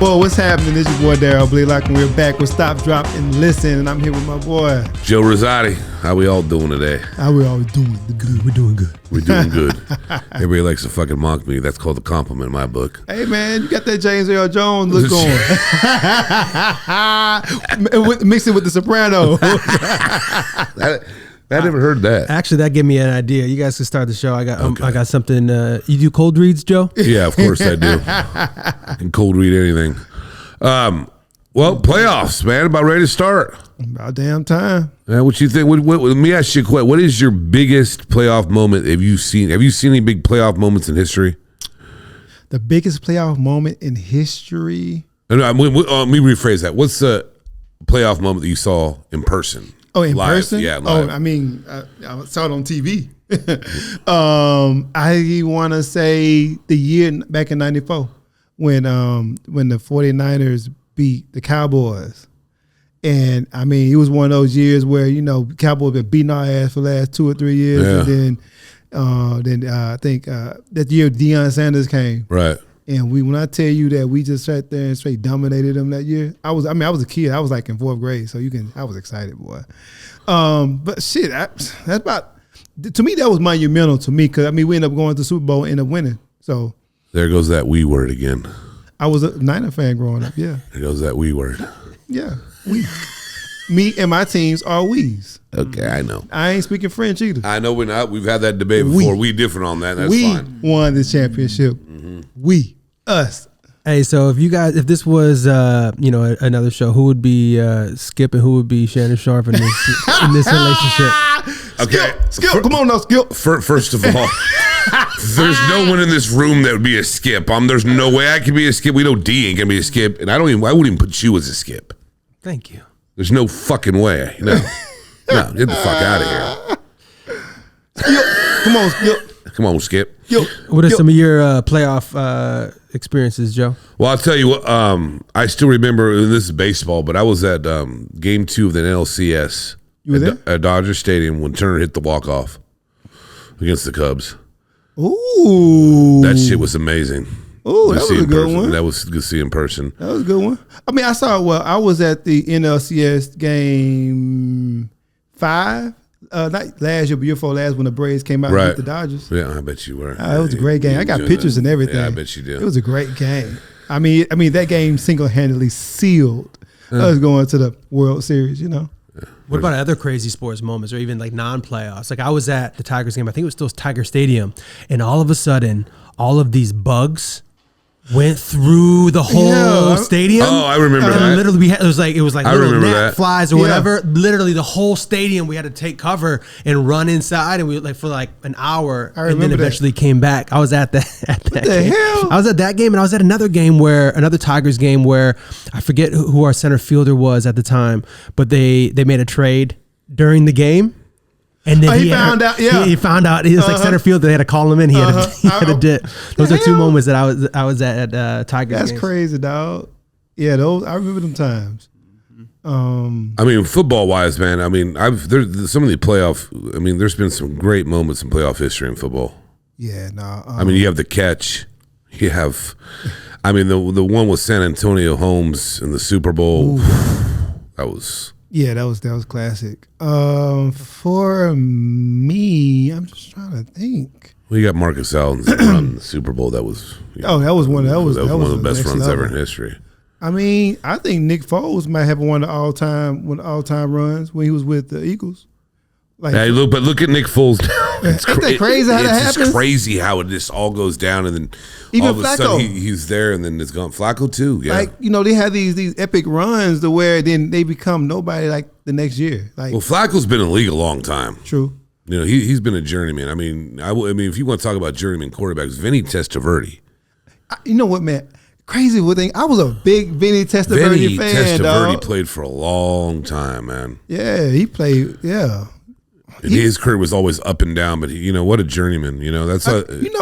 Boy, what's happening? This is your boy Darryl Blalock, and we're back with Stop, Drop, and Listen. And I'm here with my boy Joe Rosati. How we all doing today? How we all doing? Good. We're doing good. We're doing good. Everybody likes to fucking mock me. That's called a compliment in my book. Hey man, you got that James Earl Jones look on. Mix it with the Soprano. I never heard that. Actually, that gave me an idea. You guys can start the show. I got something. You do cold reads, Joe? Yeah, of course I do. I can cold read anything. Well, playoffs, man. About ready to start. About damn time. What you think? Let me ask you a question. What is your biggest playoff moment? Have you seen any big playoff moments in history? The biggest playoff moment in history? Let me rephrase that. What's the playoff moment that you saw in person? Oh, in live? person? Yeah, live. Oh, I mean, I saw it on TV. I want to say the year back in '94 when the 49ers beat the Cowboys. And, I mean, it was one of those years where, Cowboys been beating our ass for the last 2 or 3 years. Yeah. And then I think that year Deion Sanders came. Right. And when I tell you that we just sat there and straight dominated them that year, I was a kid. I was like in 4th grade, so I was excited, boy. But shit, that's about, to me, that was monumental to me because, we ended up going to the Super Bowl and ended up winning. So there goes that we word again. I was a Niner fan growing up, yeah. There goes that we word. Yeah, we. Me and my teams are we's. Okay, I know. I ain't speaking French either. I know we're not. We've had that debate before. We different on that. That's fine. We won this championship. Mm-hmm. We, us. Hey, so if this was another show, who would be Skip and who would be Shannon Sharp in this relationship? Okay, Skip, come on now, Skip. First of all, there's no one in this room that would be a Skip. There's no way I could be a Skip. We know D ain't gonna be a Skip, and I wouldn't even put you as a Skip. Thank you. There's no fucking way. No, get the fuck out of here. Skip, come on, Skip. Come on, Skip. What are some of your playoff experiences, Joe? Well, I'll tell you what. I still remember, and this is baseball, but I was at Game 2 of the NLCS. You were there? At Dodger Stadium when Turner hit the walk-off against the Cubs. Ooh. That shit was amazing. Oh, that was a good one. That was good to see in person. That was a good one. I was at the NLCS game 5, not last year, but year before last when the Braves came out and beat the Dodgers. Yeah, I bet you were. It was a great game. I got pictures and everything. Yeah, I bet you did. It was a great game. I mean that game single-handedly sealed us going to the World Series, What about other crazy sports moments or even like non-playoffs? Like I was at the Tigers game. I think it was still Tiger Stadium. And all of a sudden, all of these bugs went through the whole stadium. Oh, I remember that. Literally, it was like little gnat flies or whatever. Yeah. Literally, the whole stadium we had to take cover and run inside, and we for like an hour, and then eventually came back. I was at that game. Hell? I was at that game, and I was at another Tigers game where I forget who our center fielder was at the time, but they made a trade during the game. And then he found out. He was like center field. They had to call him in. He had a dip. Those are 2 moments that I was at Tigers. That's games. crazy, dog. Yeah, those I remember them times. Football wise, man. There's some of the playoff. There's been some great moments in playoff history in football. Yeah, no. You have the catch. You have, the one with San Antonio Holmes in the Super Bowl. That was. Yeah, that was classic. For me, I'm just trying to think. Well, you got Marcus Allen's run in the Super Bowl. That was. That was one of the best runs ever in history. I think Nick Foles might have one of the all-time runs when he was with the Eagles. Like, hey, look at Nick Foles now. Ain't that crazy how that happens? It's crazy how it just all goes down, and then even all of a sudden Flacco. he's there, and then it's gone. Flacco too, yeah. Like they have these epic runs to where then they become nobody like the next year. Like, well, Flacco's been in the league a long time. True. He's been a journeyman. If you want to talk about journeyman quarterbacks, Vinny Testaverde. You know what, man? Crazy thing. I was a big Vinny Testaverde fan. Testaverde played for a long time, man. Yeah, he played. Yeah. His career was always up and down, but what a journeyman. You know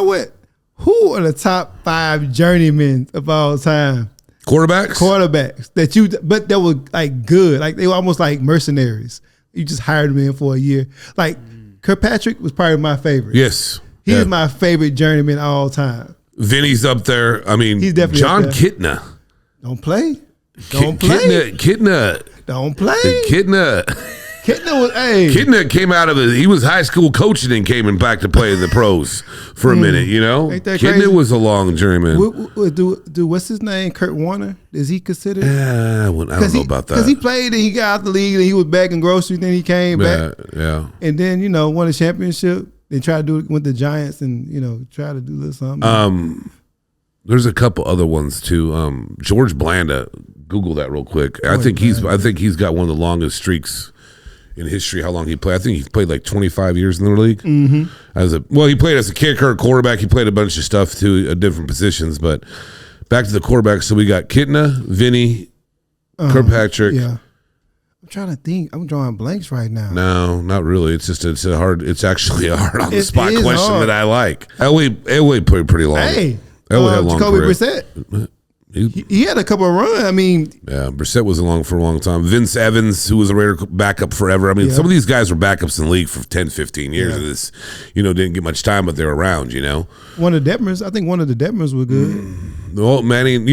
what? Who are the top 5 journeymen of all time? Quarterbacks but they were like good. Like they were almost like mercenaries. You just hired them in for a year. Like Kirkpatrick was probably my favorite. Yes. He's my favorite journeyman all time. Vinny's up there. He's definitely John up there. Kitna. Don't play. Don't play. Kitna. Don't play. Kitna. Kitna was, hey. Kitna came out of he was high school coaching and came back to play in the pros for a minute, you know? Ain't that Kitna crazy? was a long journeyman. Do what's his name? Kurt Warner? Is he considered? I don't know about that. Because he played and he got out the league and he was back in groceries, then he came back. Yeah. And then, won a championship. They tried to do it with the Giants and, try to do this something. There's a couple other ones too. George Blanda, Google that real quick. I think he's got one of the longest streaks in history. How long he played? I think he played like 25 years in the league. Mm-hmm. He played as a kicker, quarterback. He played a bunch of stuff too, at different positions. But back to the quarterback. So we got Kitna, Vinny, Kirkpatrick. Yeah. I'm trying to think. I'm drawing blanks right now. No, not really. It's actually a hard on the spot question hard. that I like. Elway played pretty long. Hey. Elway had a long Jacoby career. Brissett. He had a couple of runs. I mean, Brissett was along for a long time. Vince Evans, who was a Raider backup forever. I mean, some of these guys were backups in the league for 10, 15 years. And this, didn't get much time, but they were around, One of the Detmers, I think one of the Detmers were good. Well, Manning,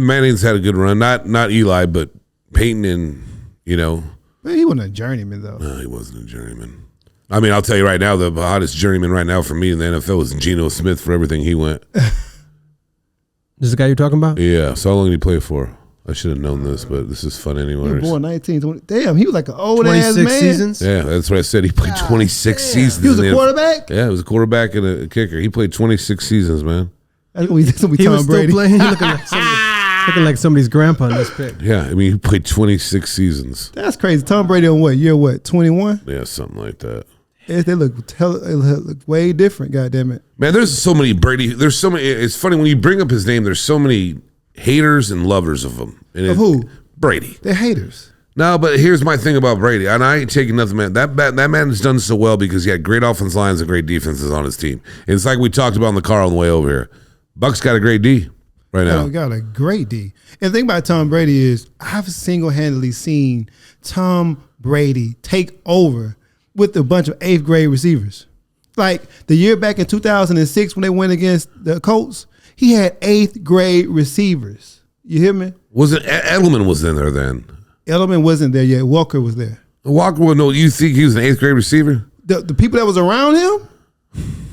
Manning's had a good run. Not Eli, but Peyton and, Man, he wasn't a journeyman, though. No, he wasn't a journeyman. I mean, I'll tell you right now, the hottest journeyman right now for me in the NFL is Geno Smith for everything he went. This is the guy you're talking about? Yeah. So how long did he play for? I should have known this, but this is fun anyway. He was born 1920. Damn, he was like an old ass man. 26 seasons? Yeah, that's what I said. He played 26 seasons. He was a quarterback? Yeah, he was a quarterback and a kicker. He played 26 seasons, man. That's gonna be He Tom was still Brady. playing. He looking like somebody's grandpa in this pic. Yeah, I mean, he played 26 seasons. That's crazy. Tom Brady on what? Year what? 21? Yeah, something like that. They look way different, goddammit. Man, there's so many Brady. There's so many. It's funny when you bring up his name, there's so many haters and lovers of him. Of who? Brady. They're haters. No, but here's my thing about Brady, and I ain't taking nothing, man. That man has done so well because he had great offensive lines and great defenses on his team. And it's like we talked about in the car on the way over here. Buck's got a great D right now. Got a great D. And the thing about Tom Brady is I've single-handedly seen Tom Brady take over with a bunch of 8th grade receivers. Like the year back in 2006 when they went against the Colts, he had 8th grade receivers. You hear me? Edelman was in there then? Edelman wasn't there yet. Walker was there. Walker, you think he was an 8th grade receiver? The people that was around him,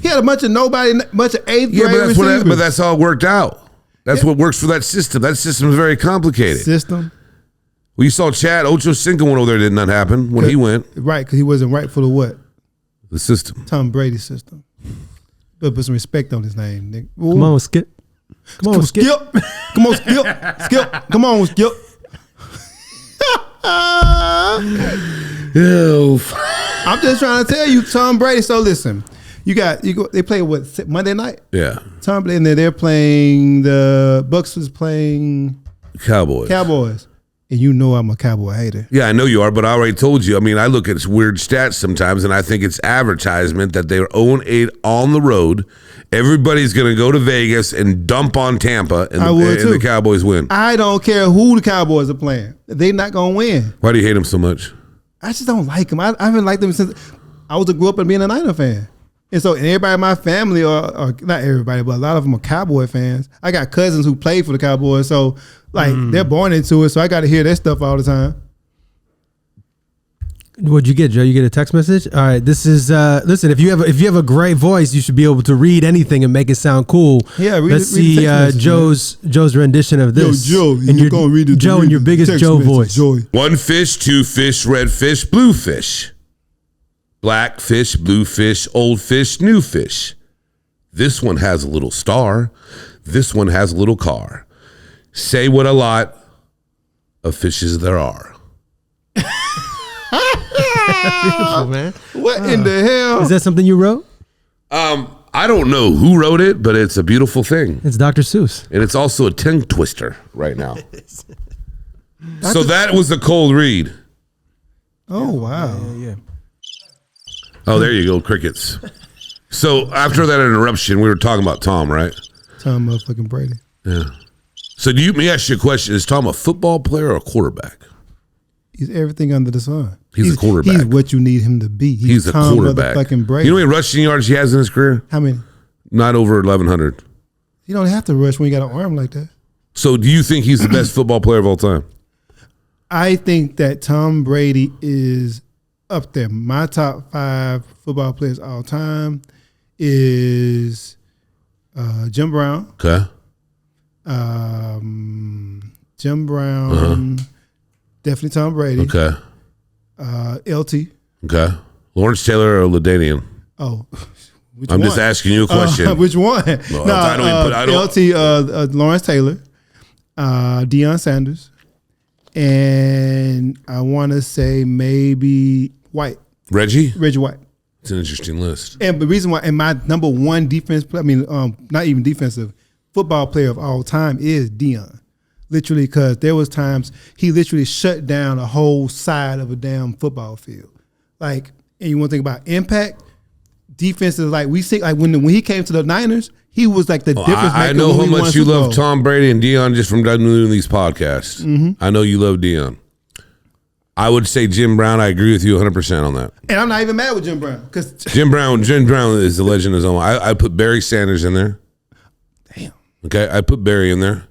he had a bunch of 8th grade receivers. But that's all worked out. That's what works for that system. That system is very complicated. System. Well, you saw Chad Ochocinco went over there. Did not happen when he went. Right, because he wasn't right for the what? The system. Tom Brady system. But put some respect on his name, Nick. Ooh. Come on, Skip. Come on, Skip. Come on, Skip. Skip. Come on, Skip. I'm just trying to tell you, Tom Brady. So listen, they play what, Monday night? Yeah. Tom Brady, and they're playing, the Bucks was playing Cowboys. And you know I'm a Cowboy hater. Yeah, I know you are, but I already told you. I mean, I look at weird stats sometimes, and I think it's advertisement that they're 0-8 on the road. Everybody's going to go to Vegas and dump on Tampa, and the Cowboys win. I don't care who the Cowboys are playing. They're not going to win. Why do you hate them so much? I just don't like them. I haven't liked them since I grew up and being a Niner fan. And so everybody in my family, or not everybody, but a lot of them are Cowboy fans. I got cousins who played for the Cowboys, so they're born into it, so I got to hear that stuff all the time. What'd you get, Joe? You get a text message? All right, this is listen. If you have a great voice, you should be able to read anything and make it sound cool. Yeah, let's see Joe's rendition of this. Yo, Joe, and you're read it. Joe, in your biggest Joe voice. Joy. 1 fish, 2 fish, red fish, blue fish, black fish, blue fish, old fish, new fish. This one has a little star. This one has a little car. Say what a lot of fishes there are. Beautiful, man. What in the hell? Is that something you wrote? I don't know who wrote it, but it's a beautiful thing. It's Dr. Seuss. And it's also a tongue twister right now. So that was the cold read. Oh, wow. Yeah. Oh, there you go, crickets. So after that interruption, we were talking about Tom, right? Tom motherfucking Brady. Yeah. So let me ask you a question. Is Tom a football player or a quarterback? He's everything under the sun. He's a quarterback. He's what you need him to be. He's a Tom quarterback. Motherfucking Brady. You know how many rushing yards he has in his career? How many? Not over 1,100. You don't have to rush when you got an arm like that. So do you think he's the best football player of all time? I think that Tom Brady is up there. My top 5 football players all time is Jim Brown. Okay. Jim Brown. Definitely Tom Brady. Okay. LT. Okay. Lawrence Taylor or LaDainian? Oh, which I'm one? just asking you a question. Which one? No, I don't. LT, Lawrence Taylor, Deion Sanders, and I want to say maybe White. Reggie White. It's an interesting list. And the reason why, and my number one defense, not even defensive, football player of all time is Deion. Literally, because there was times he literally shut down a whole side of a damn football field. Like, and you want to think about impact, defense is like, we see, like when he came to the Niners, he was like the difference maker. I know how much you love Tom Brady and Deion just from doing these podcasts. Mm-hmm. I know you love Deion. I would say Jim Brown. I agree with you 100% on that. And I'm not even mad with Jim Brown because Jim Brown is the legend of his own. I put Barry Sanders in there. Damn. Okay, I put Barry in there.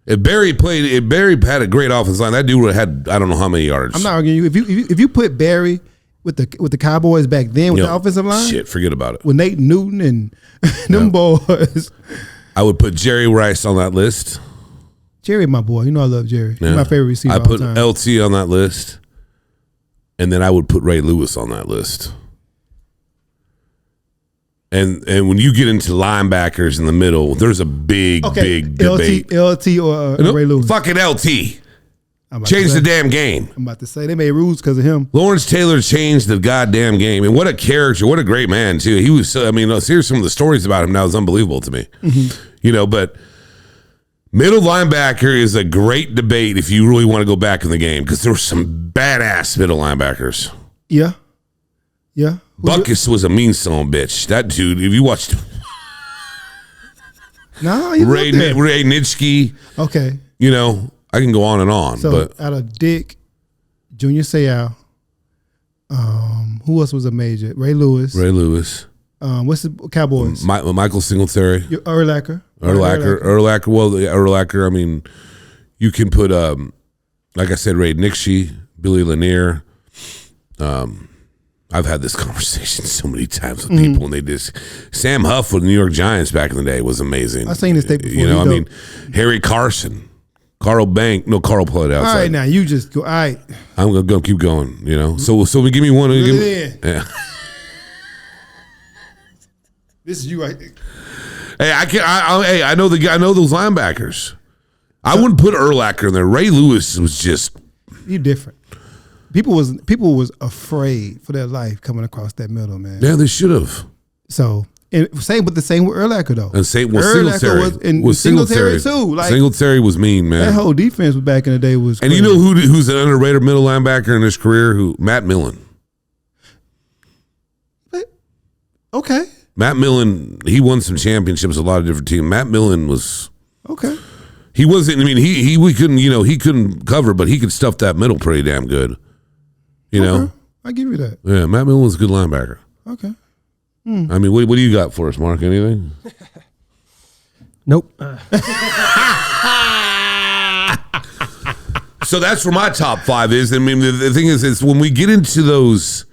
If Barry had a great offensive line, that dude would have had I don't know how many yards. I'm not arguing you. If you put Barry with the Cowboys back then with the offensive line, shit, forget about it. With Nate Newton and them boys, I would put Jerry Rice on that list. Jerry, my boy, you know I love Jerry. Yeah. He's my favorite receiver. I put LT on that list, and then I would put Ray Lewis on that list. And when you get into linebackers in the middle, there's a big debate. LT or Ray Lewis? Fucking LT. Change the damn game. I'm about to say they made rules because of him. Lawrence Taylor changed the goddamn game, and what a character! What a great man too. He was. Here's some of the stories about him now. It's unbelievable to me. Mm-hmm. But middle linebacker is a great debate if you really want to go back in the game because there were some badass middle linebackers. Yeah. Buckus was a mean son of a bitch. That dude, if you watched Ray Nitschke, okay, I can go on and on. So but out of Dick, Junior Seau, who else was a major? Ray Lewis. What's the Cowboys? Michael Singletary. Urlacher. Well, Urlacher. I mean, you can put like I said, Ray Nitschke, Billy Lanier. I've had this conversation so many times with people, and they just Sam Huff with the New York Giants back in the day was amazing. I've seen this tape before. Harry Carson, Carl played outside. All right, now you just go. All right, I'm gonna keep going. So give me one. Yeah. This is you right. Hey, I know those linebackers. I wouldn't put Urlacher in there. Ray Lewis was just different. People was afraid for their life coming across that middle, man. Yeah, they should have. So, and same with Urlacher though. And Singletary too. Like, Singletary was mean, man. That whole defense back in the day was. And crazy. You know who's an underrated middle linebacker in his career? Matt Millen. Okay. Matt Millen, he won some championships, a lot of different teams. Matt Millen was okay. He wasn't. I mean, we couldn't. He couldn't cover, but he could stuff that middle pretty damn good. I give you that. Yeah, Matt Millen was a good linebacker. Okay. I mean, what do you got for us, Mark? Anything? Nope. So that's where my top 5 is. I mean, the thing is when we get into those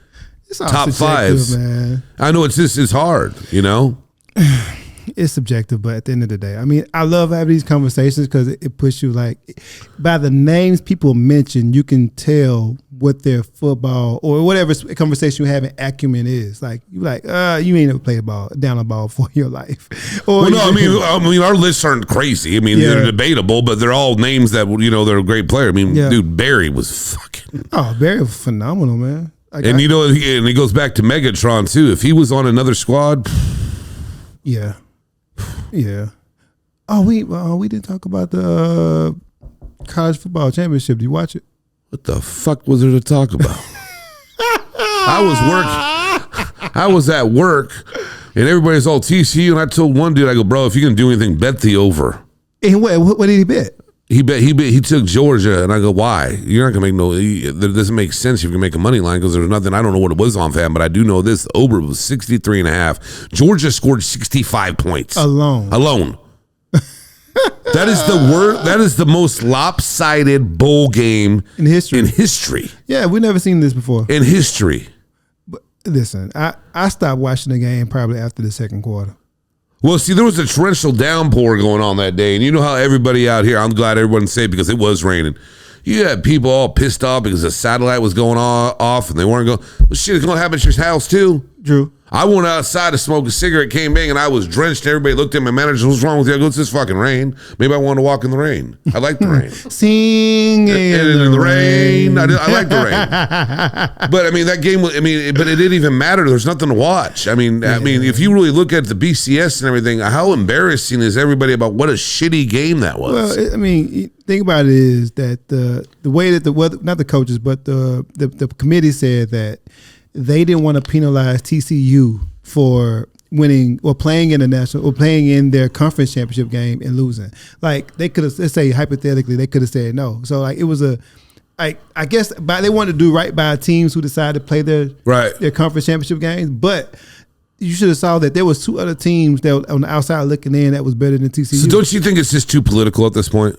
top 5s, man. I know it's hard, It's subjective, but at the end of the day, I mean, I love having these conversations because it puts you by the names people mention, you can tell what their football or whatever conversation you have in acumen is. Like you ain't never played down a ball for your life. Or I mean, our lists aren't crazy. I mean, they're debatable, but they're all names that they're a great player. I mean, dude, Barry was fucking. Oh, Barry was phenomenal, man. And he goes back to Megatron too. If he was on another squad, yeah. Oh, we didn't talk about the college football championship. Did you watch it? What the fuck was there to talk about? I was at work, and everybody's all TCU, and I told one dude, I go, bro, if you can do anything, bet the over. And what did he bet? He took Georgia, and I go, why? You're not gonna make that doesn't make sense if you can make a money line because there's nothing. I don't know what it was on fan, but I do know this. Over was 63.5. Georgia scored 65 points alone. That is the worst. That is the most lopsided bowl game in history. Yeah, we've never seen this before in history. But listen, I stopped watching the game probably after the second quarter. Well, see, there was a torrential downpour going on that day, and you know how everybody out here. I'm glad everyone's safe because it was raining. You had people all pissed off because the satellite was going off and they weren't going. Well, shit, it's going to happen at your house too. Drew. I went outside to smoke a cigarette, came back, and I was drenched. Everybody looked at my manager. What's wrong with you? I go, it's this fucking rain. Maybe I want to walk in the rain. I like the rain. Sing in the rain. I like the rain. But I mean, that game. But it didn't even matter. There's nothing to watch. I mean, if you really look at the BCS and everything, how embarrassing is everybody about what a shitty game that was? Well, think about it is that the way that not the coaches, but the committee said that they didn't want to penalize TCU for winning or playing in the national or playing in their conference championship game and losing. Like they could have, let's say hypothetically, they could have said no. So like it was I guess they wanted to do right by teams who decided to play their conference championship games, but you should have saw that there was two other teams that were on the outside looking in that was better than TCU. So don't you think it's just too political at this point,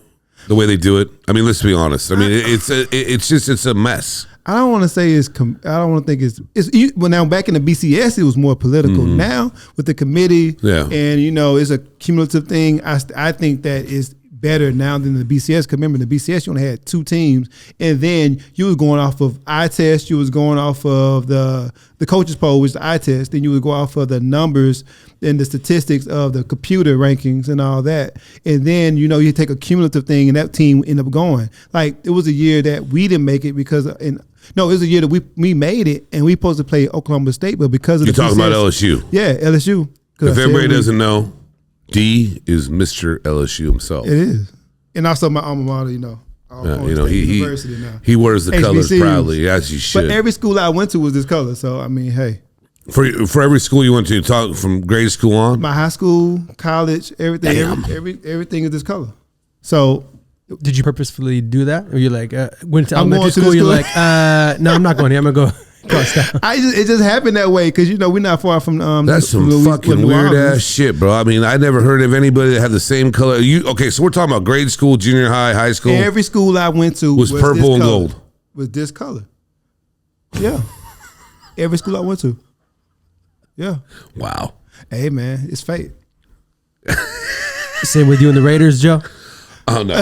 the way they do it? I mean, let's be honest. I mean, it's a mess. I don't want to say I don't want to think it's. Well, now back in the BCS, it was more political. Mm-hmm. Now with the committee, and it's a cumulative thing. I think that is better now than the BCS. Because remember, the BCS you only had two teams, and then you was going off of eye test. You was going off of the coaches poll, which is the eye test. Then you would go off of the numbers and the statistics of the computer rankings and all that. And then you take a cumulative thing, and that team ended up going. Like it was a year that we didn't make it because it was a year that we made it, and we supposed to play Oklahoma State, but because of you're talking about LSU, LSU. If everybody doesn't know, D is Mr. LSU himself. It is, and also my alma mater. University now. He wears the colors proudly, as he should. But every school I went to was this color, so I mean, hey. For every school you went to, talk from grade school on. My high school, college, everything, everything is this color. So. Did you purposefully do that, or you're like went to elementary school? You're like, no, I'm not going here. I'm gonna go cross town. It just happened that way because we're not far from. That's some fucking weird ass shit, bro. I mean, I never heard of anybody that had the same color. So we're talking about grade school, junior high, high school. Every school I went to was purple and gold. Was this color? Yeah. Every school I went to. Yeah. Wow. Hey man, it's fate. Same with you and the Raiders, Joe. Oh no.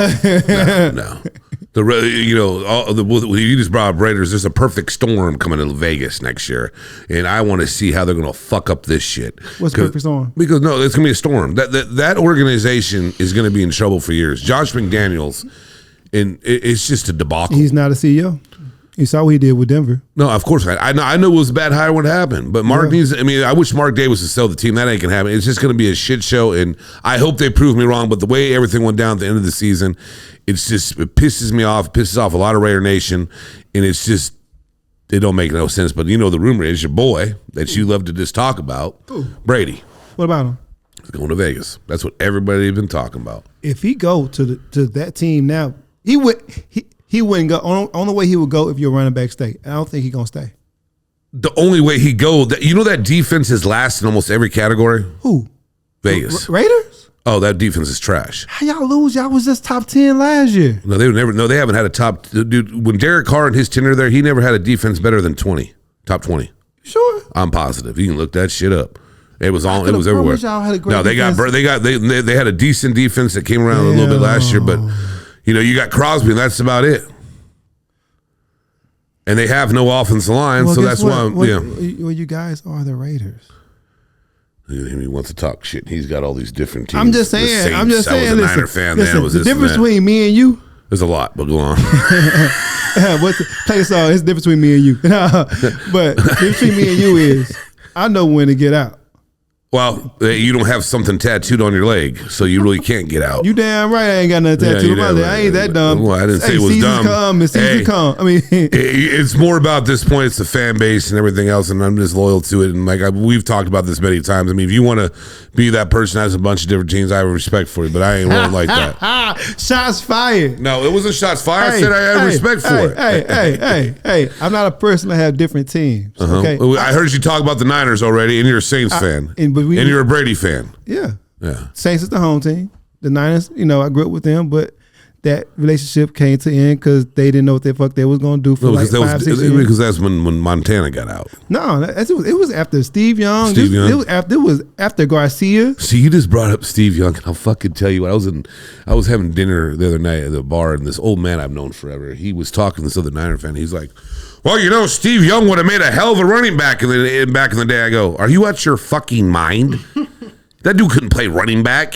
You just brought up Raiders. There's a perfect storm coming to Vegas next year, and I want to see how they're going to fuck up this shit. What's the perfect storm? Because no, it's going to be a storm. That organization is going to be in trouble for years. Josh McDaniels, and it's just a debacle. He's not a CEO. You saw what he did with Denver. No, of course I know it was a bad hire when it happened, but Mark needs. I mean, I wish Mark Davis would sell the team. That ain't gonna happen. It's just gonna be a shit show, and I hope they prove me wrong. But the way everything went down at the end of the season, it pisses me off. Pisses off a lot of Raider Nation, and it's just it don't make no sense. But the rumor is your boy that you love to just talk about, Brady. What about him? He's going to Vegas. That's what everybody's been talking about. If he go to that team now, he wouldn't go. Only way he would go if your running back stay. I don't think he's going to stay. The only way he go, that defense is last in almost every category? Who? Vegas. Raiders? Oh, that defense is trash. How y'all lose? Y'all was just top 10 last year. No, they haven't had a top, dude, when Derek Carr and his tenure there, he never had a defense better than 20, top 20. Sure. I'm positive. You can look that shit up. It was everywhere. Y'all had a great defense. They had a decent defense that came around a little bit last year, but you got Crosby, and that's about it. And they have no offensive line, so that's why. You guys are the Raiders. He wants to talk shit. He's got all these different teams. I'm just saying. I was a Niner fan. The difference between me and you. There's a lot, but go on. Play a song. It's the difference between me and you. But the difference between me and you is I know when to get out. Well, you don't have something tattooed on your leg, so you really can't get out. You damn right I ain't got nothing tattooed on my leg. I ain't that dumb. Well, I didn't say it was dumb. Seasons come. I mean, it's more about this point. It's the fan base and everything else, and I'm just loyal to it. And we've talked about this many times. I mean, if you want to be that person that has a bunch of different teams, I have respect for you, but I ain't rolling like that. Shots fired. No, it wasn't shots fired. I said I had respect for it. Hey, I'm not a person that have different teams. Okay, I heard you talk about the Niners already, and you're a Saints fan. And you're a Brady fan. Yeah. Saints is the home team. the Niners. I grew up with them, but that relationship came to end because they didn't know what the fuck they was gonna do for 6 years. Because that's when Montana got out. No, it was after Steve Young. Young. It was after Garcia. See, you just brought up Steve Young. I'll fucking tell you what. I was having dinner the other night at the bar, and this old man I've known forever, he was talking to this other Niner fan. He's like, well, Steve Young would have made a hell of a running back back in the day. I go, are you out your fucking mind? That dude couldn't play running back.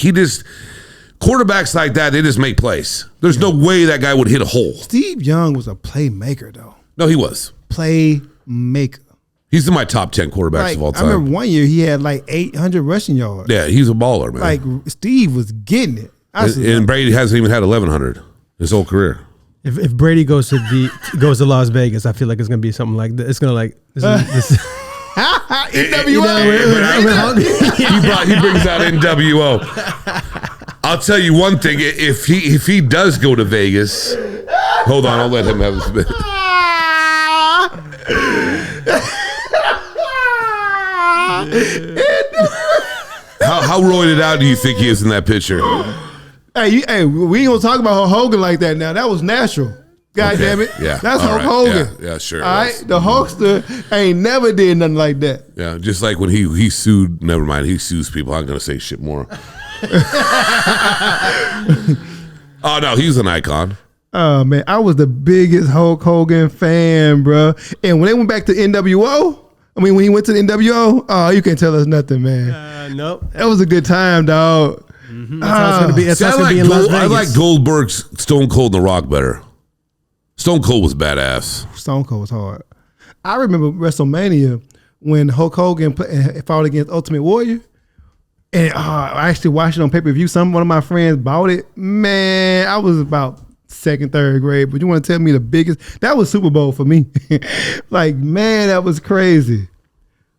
Quarterbacks like that, they just make plays. There's no way that guy would hit a hole. Steve Young was a playmaker, though. No, he was. Playmaker. He's in my top 10 quarterbacks of all time. I remember one year he had like 800 rushing yards. Yeah, he's a baller, man. Like, Steve was getting it. And Brady hasn't even had 1,100 his whole career. If Brady goes to Las Vegas, I feel like it's gonna be something like this. It's gonna like this. NWO. He brings out NWO. I'll tell you one thing: if he does go to Vegas, hold on, I'll let him have his bit. How roided out do you think he is in that picture? Hey, we ain't gonna talk about Hulk Hogan like that now. That was natural. God damn it. Yeah. That's Hulk Hogan. Yeah, sure. All right. The Hulkster ain't never did nothing like that. Yeah, just like when he sued, never mind, he sues people. I'm gonna say shit more. Oh no, he's an icon. Oh man, I was the biggest Hulk Hogan fan, bro. And when they went back to NWO, when he went to the NWO, oh, you can't tell us nothing, man. Nope. That was a good time, dog. Mm-hmm. That's how it's gonna be. That's how it's gonna be in Las Vegas. I like Goldberg's Stone Cold and The Rock better. Stone Cold was badass. Stone Cold was hard. I remember WrestleMania when Hulk Hogan fought against Ultimate Warrior. And I actually watched it on pay-per-view. One of my friends bought it. Man, I was about second, third grade. But you want to tell me the biggest? That was Super Bowl for me. Like, man, that was crazy.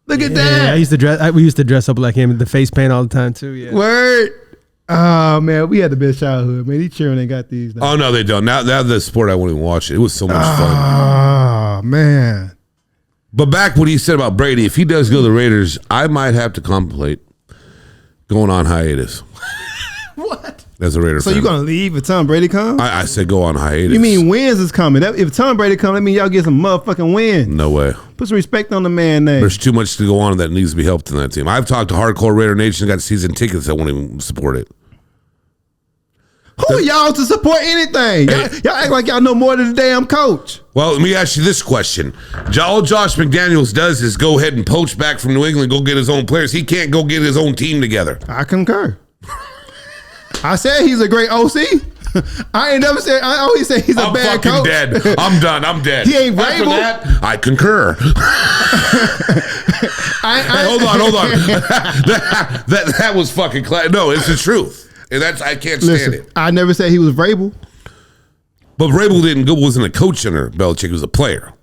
Look at that. We used to dress up like him, the face paint all the time too. Yeah. Word. Oh man, we had the best childhood, man. These children ain't got these now. Oh no, they don't. Now the sport, I won't even watch it. It was so much fun. Oh man. But back what he said about Brady, if he does go to the Raiders, I might have to contemplate going on hiatus. What? As a Raider So fan. you gonna leave if Tom Brady comes? I said go on hiatus. You mean wins is coming? If Tom Brady comes, that mean y'all get some motherfucking wins. No way. Put some respect on the man name. There's too much to go on that needs to be helped in that team. I've talked to hardcore Raider Nation, got season tickets that won't even support it. Who are y'all to support anything? Y'all act like y'all know more than the damn coach. Well, let me ask you this question. All Josh McDaniels does is go ahead and poach back from New England, go get his own players. He can't go get his own team together. I concur. I said he's a great OC. I ain't never said. I always say he's a bad coach. I'm fucking dead. I'm done. I'm dead. He ain't After Vrabel. that, I concur. Hold on. that was fucking class. No, it's the truth. And I can't stand it. I never said he was Vrabel. But Vrabel wasn't a coach under Belichick. He was a player.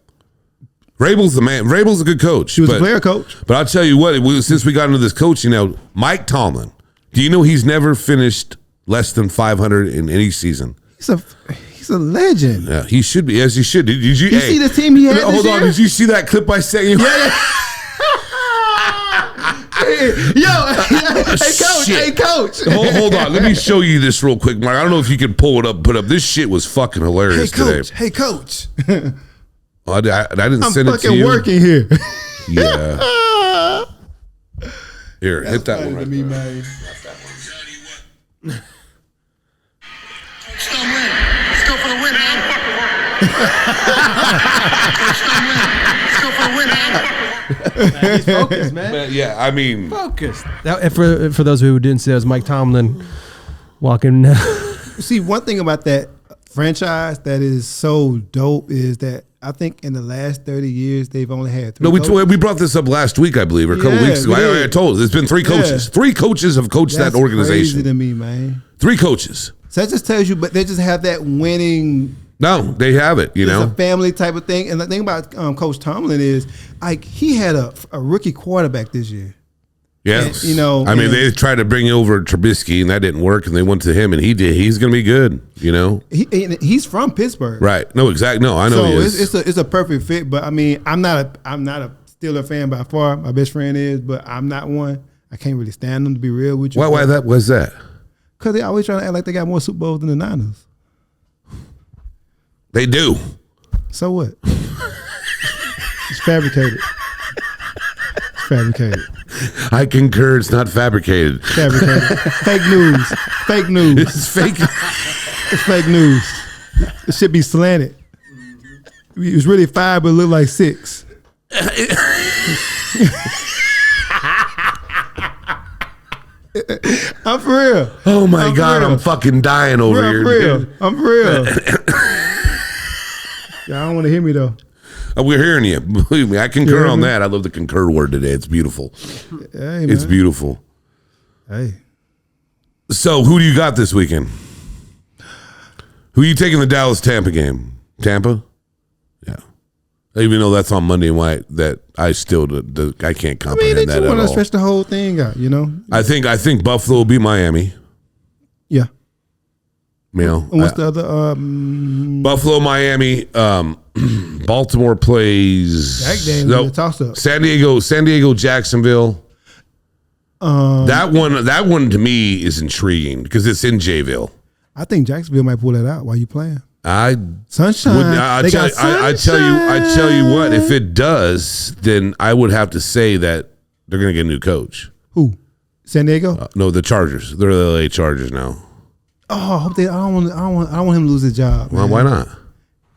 Vrabel's the man. Vrabel's a good coach. He was a player coach. But I'll tell you what, since we got into this coaching now, Mike Tomlin, do you know he's never finished less than 500 in any season? He's a legend. Yeah, he should be, as he should. Did you see the team he had this Hold on, year? did you see that clip I sent you? Yeah. Hey coach. Hold on, let me show you this real quick, Mark. I don't know if you can pull it up, put up. This shit was fucking hilarious today. Hey coach. I didn't send it to I'm you. fucking working here. Yeah. Here, hit that one right there. Man. Let's go for the win, man. Let's go for the win, man. He's focused, man. Yeah, I mean, Focused. For those who didn't see, that was Mike Tomlin walking. See, one thing about that franchise that is so dope is that I think in the last 30 years they've only had three. No, we brought this up last week, I believe, or a couple weeks ago. I told us it's been three coaches. Yeah. Three coaches have coached that organization. Crazy to me, man. Three coaches. So that just tells you, but they just have that winning. No, they have it. You know, it's a family type of thing. And the thing about Coach Tomlin is, like, he had a rookie quarterback this year. Yes, and, I mean, they tried to bring over Trubisky, and that didn't work, and they went to him, and he did. He's going to be good. You know, he's from Pittsburgh, right? No, exactly. No, I know. So he is. it's a perfect fit. But I mean, I'm not a Steeler fan by far. My best friend is, but I'm not one. I can't really stand them, to be real with you. Why that was that? Because they always trying to act like they got more Super Bowls than the Niners. They do. So what? It's fabricated. It's fabricated. I concur. It's not fabricated. Fabricated. Fake news. Fake news. It's fake. It's fake news. It should be slanted. It was really 5, but it looked like 6. I'm for real. Oh my God, I'm fucking dying over here. I'm for real. I'm for real. Y'all don't want to hear me though. We're hearing you. Believe me, I concur on that. I love the concur word today. It's beautiful. Hey, it's beautiful. Hey. So, who do you got this weekend? Who are you taking the Dallas-Tampa game? Tampa? Yeah. Even though that's on Monday night, that I still I can't comprehend that at all. They just want to stretch the whole thing out, you know. I think Buffalo will beat Miami. Yeah. You know, and what's the other? Buffalo, Miami. Baltimore plays. That game, toss up. San Diego, Jacksonville. That one to me is intriguing because it's in Jayville. I think Jacksonville might pull that out while you playing. Sunshine. I tell you what. If it does, then I would have to say that they're going to get a new coach. Who? San Diego? No, the Chargers. They're the LA Chargers now. Oh, I hope I don't want him to lose his job. Well, why not?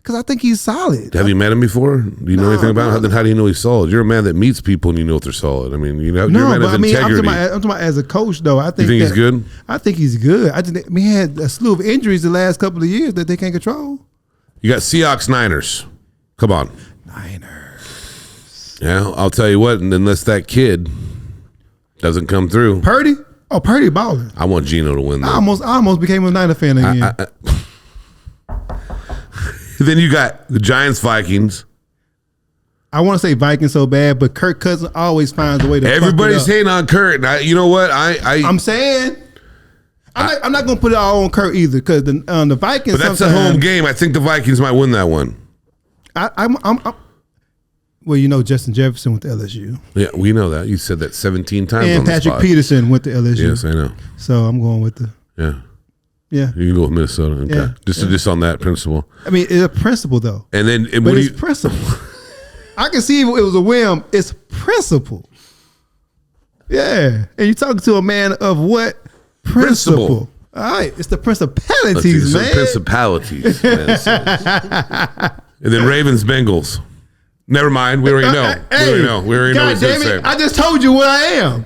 Because I think he's solid. Have you met him before? Do you know anything about him? Then how do you know he's solid? You're a man that meets people and you know if they're solid. I mean, you're a man of integrity. I'm talking about as a coach, though. I think he's good? I think he's good. He had a slew of injuries the last couple of years that they can't control. You got Seahawks, Niners. Come on. Niners. Yeah, I'll tell you what, unless that kid doesn't come through. Purdy? Oh, Purdy balling. I want Geno to win that. I almost became a Niner fan again. Then you got the Giants, Vikings. I want to say Vikings so bad, but Kirk Cousins always finds a way to. Everybody's hating on Kirk. You know what? I'm saying. I'm not going to put it all on Kirk either because the Vikings. But that's a home game. I think the Vikings might win that one. Well, you know Justin Jefferson went to LSU. Yeah, we know that. You said that 17 times. And Patrick Peterson went to LSU. Yes, I know. So I'm going with Yeah. You can go with Minnesota. Okay. Yeah. Just on that principle. I mean, it's a principle though. And then, but it's principle. I can see if it was a whim. It's principle. Yeah, and you're talking to a man of what principle? All right, it's the principalities, man. Principalities. Man. And then Ravens, Bengals. Never mind. We already know. We already know. God damn it! I just told you what I am.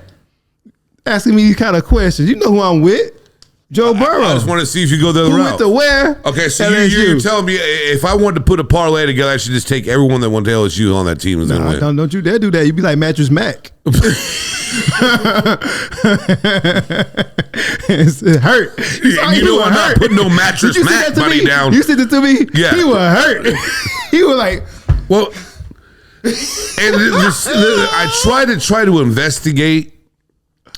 Asking me these kind of questions. You know who I'm with. Joe Burrow. I just want to see if you go the other Who route. went to where? Okay, so you're telling me if I wanted to put a parlay together, I should just take everyone that went to LSU on that team and then win. Don't you dare do that. You'd be like Mattress Mac. It hurt. You know I'm not putting no Mattress Mac money down. You said it to me? Yeah. He was hurt. He was like, well, and I tried to investigate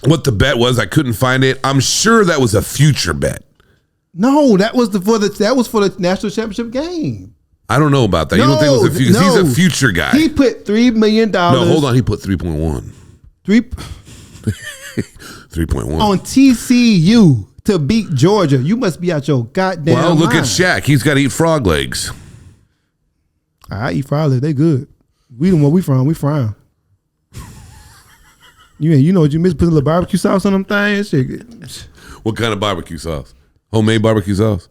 what the bet was. I couldn't find it. I'm sure that was a future bet. No, that was for the national championship game. I don't know about that. You don't think it was a future? He's a future guy. He put $3 million. No, hold on. He put 3.1. 3.1 on TCU to beat Georgia. You must be out your goddamn mind. Well, look at Shaq. He's got to eat frog legs. I eat frog legs. They good. Where we from? We from. You know what you miss? Put a little barbecue sauce on them things. What kind of barbecue sauce? Homemade barbecue sauce?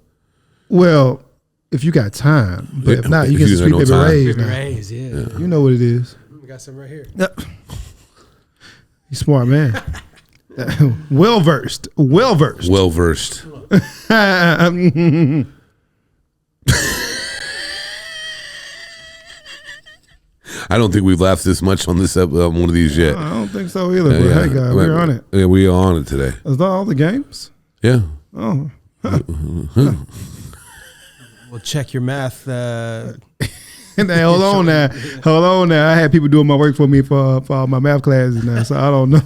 Well, if you got time. But if not, you get some sweet baby rays. Yeah. You know what it is. We got some right here. You smart man. Well versed. I don't think we've laughed this much on this one of these yet. I don't think so either. But hey, guys, we're on it. Yeah, we are on it today. Is that all the games? Yeah. Oh. Well, check your math. Hold on now. I had people doing my work for me for all my math classes now, so I don't know.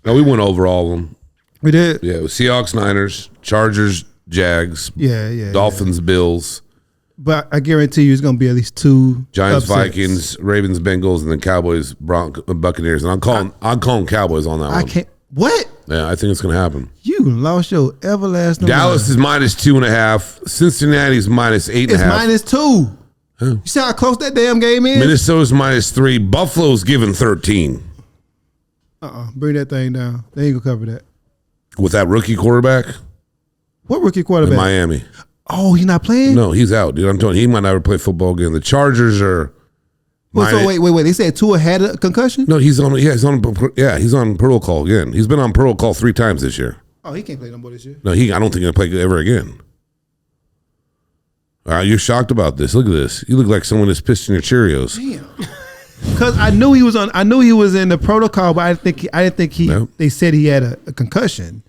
No, we went over all of them. We did? Yeah, it was Seahawks, Niners, Chargers, Jags, Dolphins, Bills. But I guarantee you it's going to be at least two Giants, upsets. Vikings, Ravens, Bengals, and then Cowboys, Buccaneers. And I'm calling Cowboys on that one. What? Yeah, I think it's going to happen. You lost your everlasting Dallas is minus 2.5. Cincinnati's minus 8.5. It's minus 2. Oh. You see how close that damn game is? Minnesota's minus 3. Buffalo's giving 13. Bring that thing down. They ain't gonna cover that. With that rookie quarterback? What rookie quarterback? In Miami. Oh, he's not playing? No, he's out, dude. I'm telling you, he might never play football again. The Chargers are. Well, so wait. They said Tua had a concussion? No, he's on protocol again. He's been on protocol 3 times this year. Oh, he can't play no more this year. No, I don't think he'll play ever again. You're shocked about this. Look at this. You look like someone that's pissed in your Cheerios. Damn. Because I knew he was in the protocol, but I didn't think he. No. They said he had a concussion.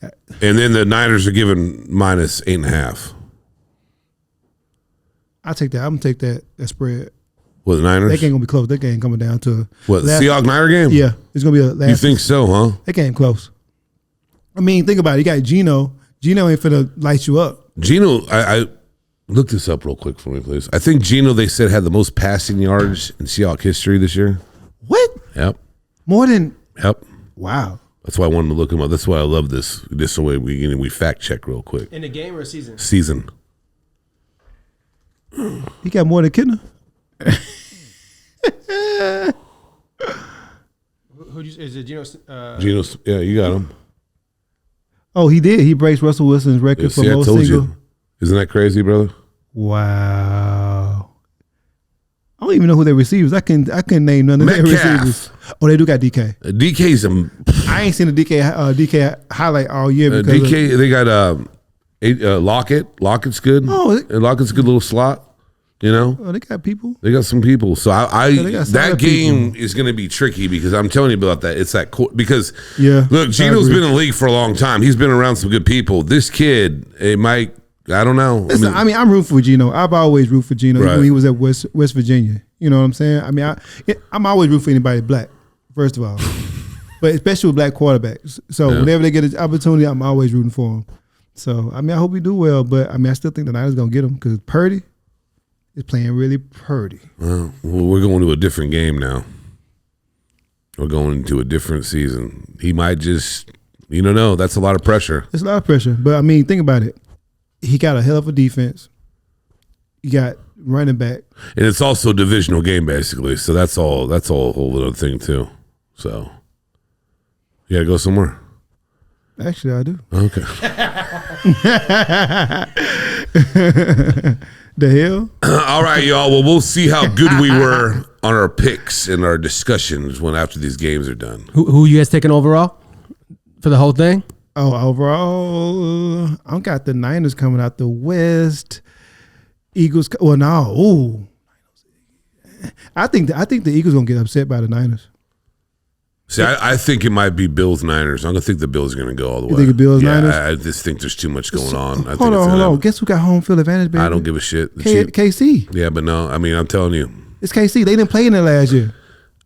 And then the Niners are giving minus 8.5. I'll take that. I'm gonna take that spread. What, the Niners? That game gonna be close. That game coming down to what, the Seahawks-Niner game? Yeah, it's gonna be a last. You think so, huh? That game close. I mean, think about it. You got Geno. Geno ain't finna light you up. Geno, I look this up real quick for me, please. I think Geno, they said, had the most passing yards in Seahawks history this year. What? Yep. More than. Yep. Wow. That's why I wanted to look him up. That's why I love this. This way we fact check real quick. In the game or season? Season. He got more than Kenner. Is it Geno? Geno's, yeah, you got him. Oh, he did. He breaks Russell Wilson's record for most single. You. Isn't that crazy, brother? Wow. I don't even know who their receivers. I couldn't name none of their receivers. Oh, they do got DK. DK's I ain't seen the DK highlight all year because DK. They got Lockett. Lockett's good. Oh, Lockett's a good little slot. You know, they got people. They got some people. So that game people. is going to be tricky because I'm telling you about that. It's that because look, Geno's been in the league for a long time. He's been around some good people. This kid, it might. I don't know. Listen, I'm rooting for Geno. I've always rooted for Geno when he was at West Virginia. You know what I'm saying? I mean, I'm always rooting for anybody black. First of all, but especially with black quarterbacks. So whenever they get an opportunity, I'm always rooting for them. So I mean, I hope we do well. But I mean, I still think the Niners gonna get him because Purdy is playing really purdy. Well, we're going to a different game now. We're going into a different season. He might just, no, that's a lot of pressure. It's a lot of pressure. But, I mean, think about it. He got a hell of a defense. You got running back. And it's also a divisional game, basically. So that's all a whole other thing, too. So, you got to go somewhere? Actually, I do. Okay. The hell? All right, y'all. Well, we'll see how good we were on our picks and our discussions after these games are done. Who you guys taking overall for the whole thing? Oh, overall, I got the Niners coming out the West. Eagles. Well, no. Ooh. I think the Eagles gonna get upset by the Niners. See, I think it might be Bills Niners. I'm gonna think the Bills are gonna go all the way. You think the Bills Niners? I just think there's too much going on. Hold on. Guess who got home field advantage, baby? I don't give a shit. KC. Yeah, but no. I mean, I'm telling you, it's KC. They didn't play in it last year.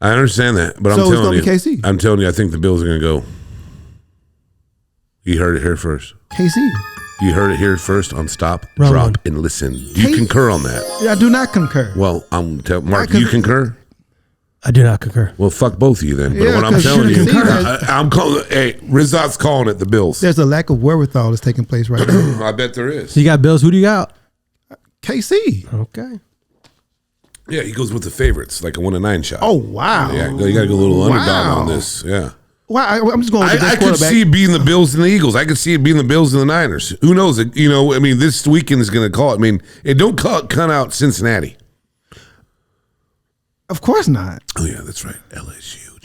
I understand that, but so I'm telling you, it's KC. I'm telling you, I think the Bills are gonna go. You heard it here first. KC. You heard it here first on Stop, Wrong Drop, one. and Listen. Do you concur on that? I do not concur. Well, Mark, do you concur? I do not concur. Well, fuck both of you then. But what I'm telling you, I'm calling. Hey, Rizat's calling it the Bills. There's a lack of wherewithal that's taking place right now. I bet there is. So you got Bills. Who do you got? KC. Okay. Yeah, he goes with the favorites, like a 1-9 shot. Oh wow. Yeah, you got to go a little underdog on this. Yeah. Well, I'm just going with the I could see it being the Bills and the Eagles. I could see it being the Bills and the Niners. Who knows? I mean, this weekend is going to call it. I mean, don't cut out Cincinnati. Of course not. Oh, yeah, that's right. LSU.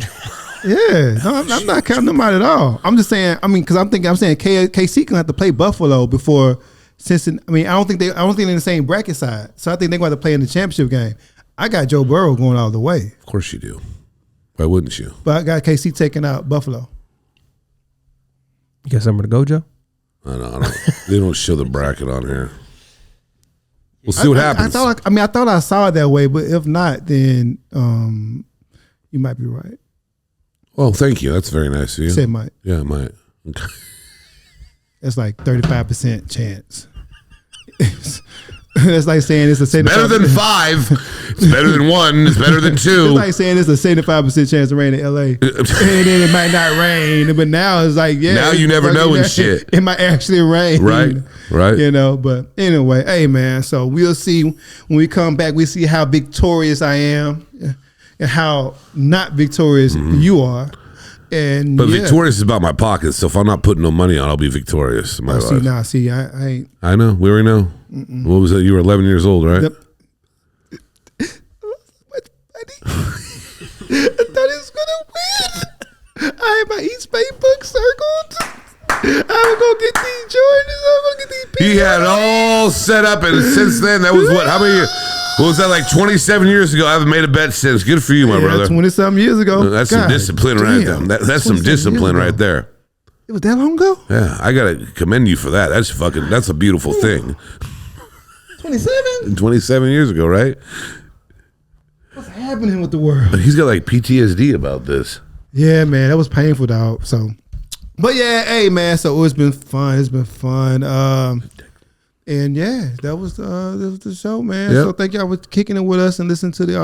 Yeah, I'm not counting them out at all. I'm just saying, because I'm saying KC going to have to play Buffalo before Cincinnati. I mean, I don't think they're in the same bracket side. So I think they're going to play in the championship game. I got Joe Burrow going all the way. Of course you do. Why wouldn't you? But I got KC taking out Buffalo. You got somewhere to go, Joe? I don't. They don't show the bracket on here. We'll see what happens. I thought I saw it that way, but if not, then you might be right. Well, thank you. That's very nice of you. Say might. Yeah, might. That's like 35% chance. That's like saying it's a 75%. Better than 5. It's better than 1. It's better than 2. It's like saying it's a 75% chance of rain in LA. And then it might not rain. But now it's like, yeah. Now you never know and shit. It might actually rain. Right. You know, but anyway, hey, man. So we'll see when we come back. We see how victorious I am and how not victorious you are. But victorious is about my pockets. So if I'm not putting no money on, I'll be victorious in my life. I ain't. I know. We already know. What was it? You were 11 years old, right? Yep. I thought he was gonna win. I had my East Bay book circled. I was gonna get these Jordans. I was gonna get these. He had all set up, and since then, that was what? How many years? What was that, like 27 years ago? I haven't made a bet since. Good for you, my brother. 20-something years ago. That's some discipline right there. That's some discipline right there. It was that long ago? Yeah, I gotta commend you for that. That's a beautiful thing. 27? 27 years ago, right? What's happening with the world? But he's got like PTSD about this. Yeah, man, that was painful, dog. So, but yeah, hey, man. So it's been fun. It's been fun. And yeah, that was the show, man. Yep. So thank y'all for kicking it with us and listening to the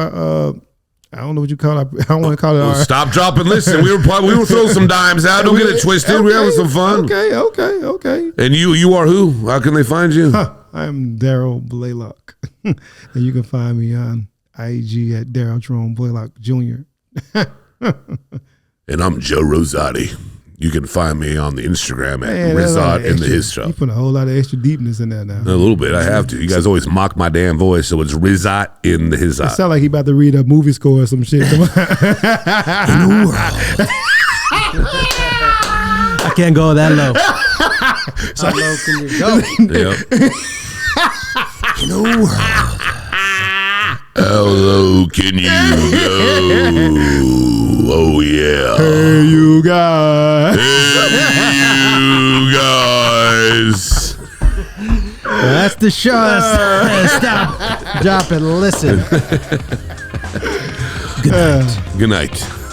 I don't know what you call it. I don't want to call it our stop, drop, and listen. We were throwing some dimes out. Don't get it twisted. We're having some fun. Okay. And you are who? How can they find you? I'm Darryl Blalock. And you can find me on IG at Darryl Jerome Blalock Jr. And I'm Joe Rosati. You can find me on the Instagram at Rosati in the His Shop. You put a whole lot of extra deepness in there now. A little bit. I have to. You guys always mock my damn voice, so it's Rosati in the His Shop. It sound like he about to read a movie score or some shit. In the world. I can't go that low. How low can you go? Yep. In the world. How low can you go? Oh, yeah. Hey, you guys. Hey, you guys. Well, that's the show. Stop, drop, and listen. Good night. Good night.